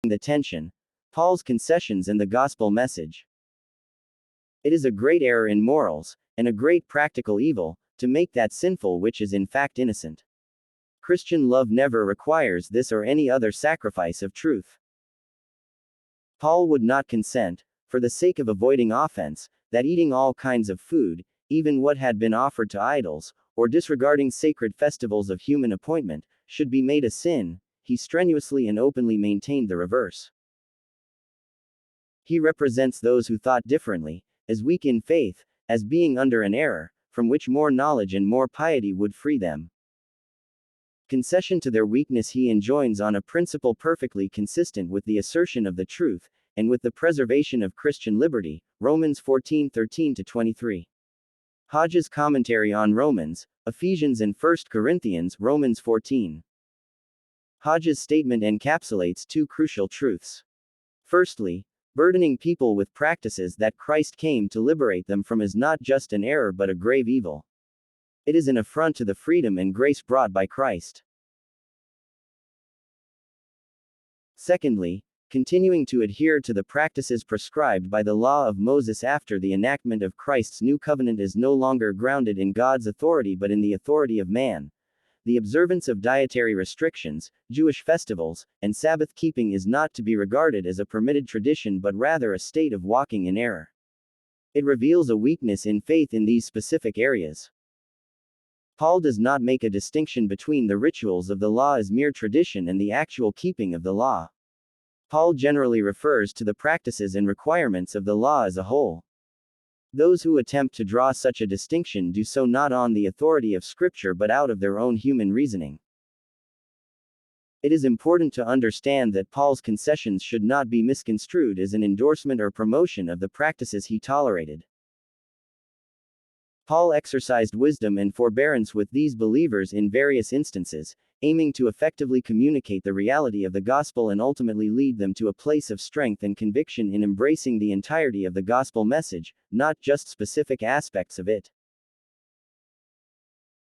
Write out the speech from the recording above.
the tension, Paul's concessions and the gospel message. It is a great error in morals, and a great practical evil, to make that sinful which is in fact innocent. Christian love never requires this or any other sacrifice of truth. Paul would not consent, for the sake of avoiding offense, that eating all kinds of food, even what had been offered to idols, or disregarding sacred festivals of human appointment, should be made a sin. He strenuously and openly maintained the reverse. He represents those who thought differently, as weak in faith, as being under an error, from which more knowledge and more piety would free them. Concession to their weakness he enjoins on a principle perfectly consistent with the assertion of the truth, and with the preservation of Christian liberty, Romans 14:13-23. Hodge's commentary on Romans, Ephesians and First Corintians, Romans 14. Hodge's statement encapsulates two crucial truths. Firstly, burdening people with practices that Christ came to liberate them from is not just an error but a grave evil. It is an affront to the freedom and grace brought by Christ. Secondly, continuing to adhere to the practices prescribed by the law of Moses after the enactment of Christ's new covenant is no longer grounded in God's authority but in the authority of man. The observance of dietary restrictions, Jewish festivals, and Sabbath keeping is not to be regarded as a permitted tradition but rather a state of walking in error. It reveals a weakness in faith in these specific areas. Paul does not make a distinction between the rituals of the law as mere tradition and the actual keeping of the law. Paul generally refers to the practices and requirements of the law as a whole. Those who attempt to draw such a distinction do so not on the authority of Scripture but out of their own human reasoning. It is important to understand that Paul's concessions should not be misconstrued as an endorsement or promotion of the practices he tolerated. Paul exercised wisdom and forbearance with these believers in various instances, aiming to effectively communicate the reality of the gospel and ultimately lead them to a place of strength and conviction in embracing the entirety of the gospel message, not just specific aspects of it.